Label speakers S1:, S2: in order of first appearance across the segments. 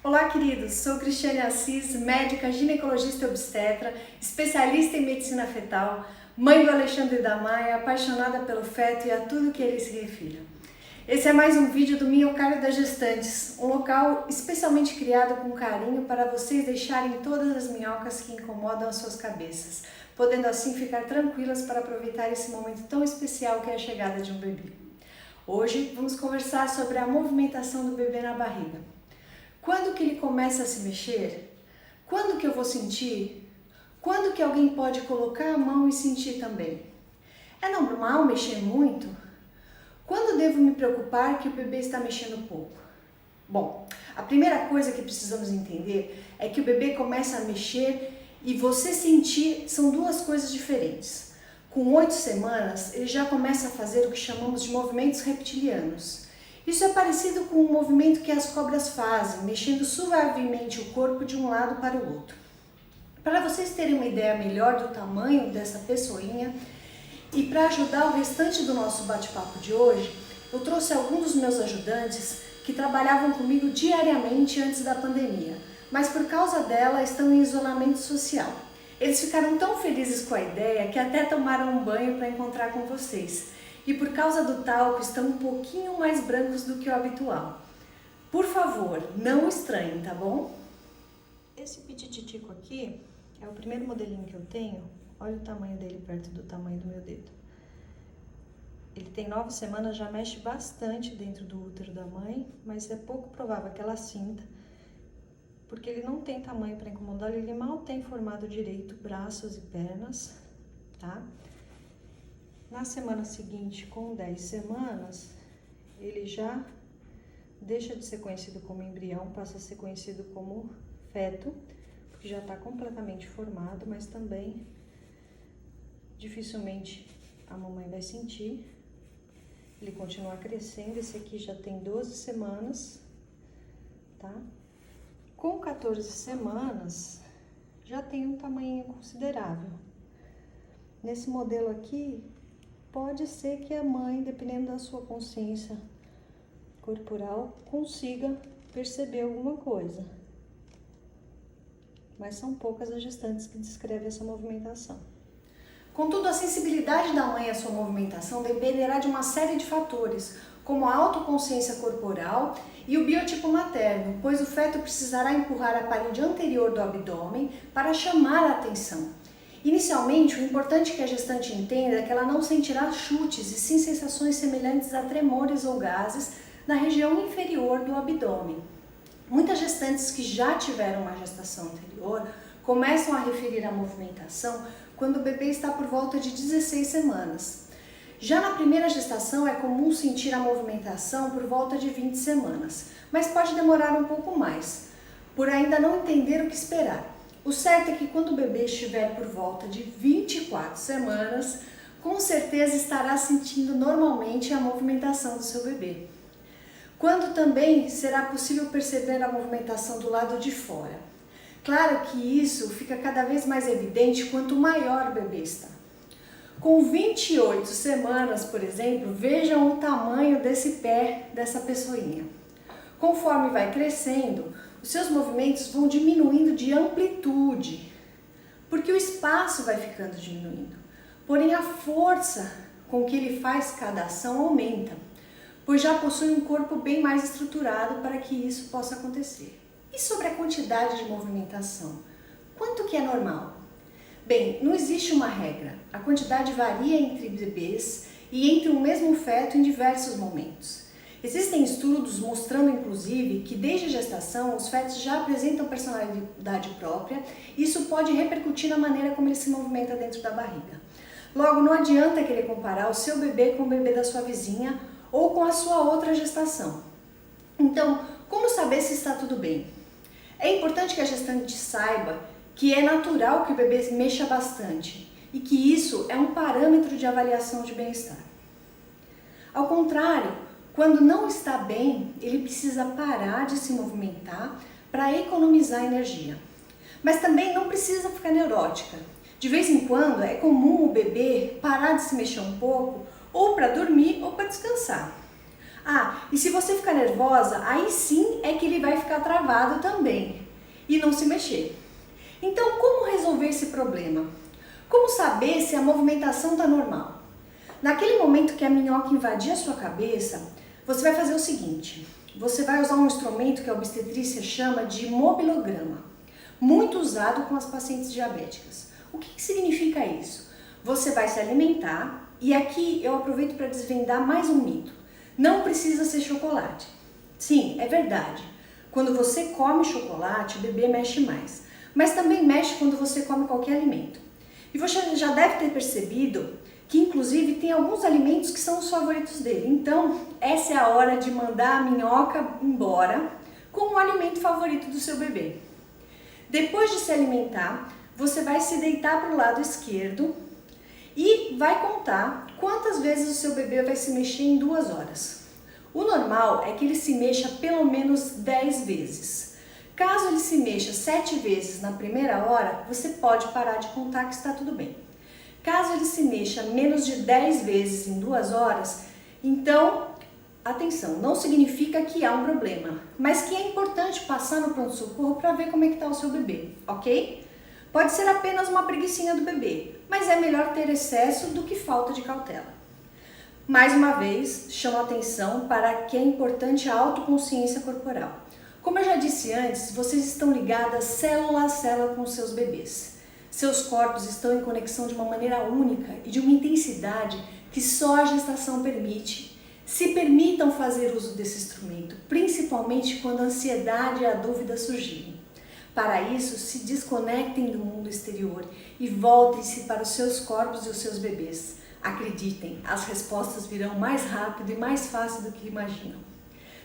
S1: Olá, queridos! Sou Cristiane Assis, médica ginecologista e obstetra, especialista em medicina fetal, mãe do Alexandre da Maia, apaixonada pelo feto e a tudo que ele se refira. Esse é mais um vídeo do Miocárdio das Gestantes, um local especialmente criado com carinho para vocês deixarem todas as minhocas que incomodam as suas cabeças, podendo assim ficar tranquilas para aproveitar esse momento tão especial que é a chegada de um bebê. Hoje vamos conversar sobre a movimentação do bebê na barriga. Quando que ele começa a se mexer? Quando que eu vou sentir? Quando que alguém pode colocar a mão e sentir também? É normal mexer muito? Quando devo me preocupar que o bebê está mexendo pouco? Bom, a primeira coisa que precisamos entender é que o bebê começa a mexer e você sentir são duas coisas diferentes. Com 8 semanas, ele já começa a fazer o que chamamos de movimentos reptilianos. Isso é parecido com o movimento que as cobras fazem, mexendo suavemente o corpo de um lado para o outro. Para vocês terem uma ideia melhor do tamanho dessa pessoinha e para ajudar o restante do nosso bate-papo de hoje, eu trouxe alguns dos meus ajudantes que trabalhavam comigo diariamente antes da pandemia, mas por causa dela estão em isolamento social. Eles ficaram tão felizes com a ideia que até tomaram um banho para encontrar com vocês. E por causa do talco estão um pouquinho mais brancos do que o habitual. Por favor, não estranhem, tá bom? Esse pititico aqui é o primeiro modelinho que eu tenho. Olha o tamanho dele perto do tamanho do meu dedo. Ele tem 9 semanas, já mexe bastante dentro do útero da mãe, mas é pouco provável que ela sinta, porque ele não tem tamanho para incomodar, ele mal tem formado direito braços e pernas, tá? Na semana seguinte, com 10 semanas, ele já deixa de ser conhecido como embrião, passa a ser conhecido como feto, porque já está completamente formado, mas também dificilmente a mamãe vai sentir. Ele continua crescendo, esse aqui já tem 12 semanas, tá? Com 14 semanas, já tem um tamanho considerável. Nesse modelo aqui, pode ser que a mãe, dependendo da sua consciência corporal, consiga perceber alguma coisa. Mas são poucas as gestantes que descrevem essa movimentação. Contudo, a sensibilidade da mãe à sua movimentação dependerá de uma série de fatores, como a autoconsciência corporal e o biotipo materno, pois o feto precisará empurrar a parede anterior do abdômen para chamar a atenção. Inicialmente, o importante que a gestante entenda é que ela não sentirá chutes e sim sensações semelhantes a tremores ou gases na região inferior do abdômen. Muitas gestantes que já tiveram uma gestação anterior começam a referir a movimentação quando o bebê está por volta de 16 semanas. Já na primeira gestação é comum sentir a movimentação por volta de 20 semanas, mas pode demorar um pouco mais, por ainda não entender o que esperar. O certo é que quando o bebê estiver por volta de 24 semanas, com certeza estará sentindo normalmente a movimentação do seu bebê. Quando também será possível perceber a movimentação do lado de fora. Claro que isso fica cada vez mais evidente quanto maior o bebê está. Com 28 semanas, por exemplo, vejam o tamanho desse pé dessa pessoinha. Conforme vai crescendo, os seus movimentos vão diminuindo de amplitude, porque o espaço vai ficando diminuindo. Porém, a força com que ele faz cada ação aumenta, pois já possui um corpo bem mais estruturado para que isso possa acontecer. E sobre a quantidade de movimentação? Quanto que é normal? Bem, não existe uma regra. A quantidade varia entre bebês e entre um mesmo feto em diversos momentos. Existem estudos mostrando, inclusive, que desde a gestação os fetos já apresentam personalidade própria e isso pode repercutir na maneira como ele se movimenta dentro da barriga. Logo, não adianta querer comparar o seu bebê com o bebê da sua vizinha ou com a sua outra gestação. Então, como saber se está tudo bem? É importante que a gestante saiba que é natural que o bebê mexa bastante e que isso é um parâmetro de avaliação de bem-estar. Ao contrário, quando não está bem, ele precisa parar de se movimentar para economizar energia. Mas também não precisa ficar neurótica. De vez em quando é comum o bebê parar de se mexer um pouco, ou para dormir ou para descansar. Ah, e se você ficar nervosa, aí sim é que ele vai ficar travado também e não se mexer. Então, como resolver esse problema? Como saber se a movimentação está normal? Naquele momento que a minhoca invadir a sua cabeça, você vai fazer o seguinte: você vai usar um instrumento que a obstetrícia chama de mobilograma, muito usado com as pacientes diabéticas. O que significa isso? Você vai se alimentar, e aqui eu aproveito para desvendar mais um mito. Não precisa ser chocolate. Sim, é verdade. Quando você come chocolate, o bebê mexe mais. Mas também mexe quando você come qualquer alimento. E você já deve ter percebido que inclusive tem alguns alimentos que são os favoritos dele. Então, essa é a hora de mandar a minhoca embora com o alimento favorito do seu bebê. Depois de se alimentar, você vai se deitar para o lado esquerdo e vai contar quantas vezes o seu bebê vai se mexer em 2 horas. O normal é que ele se mexa pelo menos 10 vezes. Caso ele se mexa 7 vezes na primeira hora, você pode parar de contar que está tudo bem. Caso ele se mexa menos de 10 vezes em 2 horas, então, atenção, não significa que há um problema, mas que é importante passar no pronto-socorro para ver como é que está o seu bebê, ok? Pode ser apenas uma preguicinha do bebê, mas é melhor ter excesso do que falta de cautela. Mais uma vez, chamo a atenção para que é importante a autoconsciência corporal. Como eu já disse antes, vocês estão ligadas célula a célula com os seus bebês. Seus corpos estão em conexão de uma maneira única e de uma intensidade que só a gestação permite. Se permitam fazer uso desse instrumento, principalmente quando a ansiedade e a dúvida surgirem. Para isso, se desconectem do mundo exterior e voltem-se para os seus corpos e os seus bebês. Acreditem, as respostas virão mais rápido e mais fácil do que imaginam.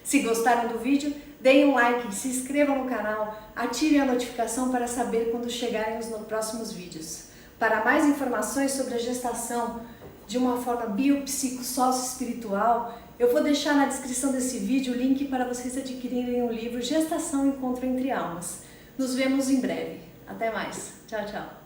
S1: Se gostaram do vídeo, deem um like, se inscrevam no canal, ativem a notificação para saber quando chegarem os próximos vídeos. Para mais informações sobre a gestação de uma forma biopsicossócio-espiritual, eu vou deixar na descrição desse vídeo o link para vocês adquirirem o livro Gestação Encontro Entre Almas. Nos vemos em breve. Até mais. Tchau, tchau.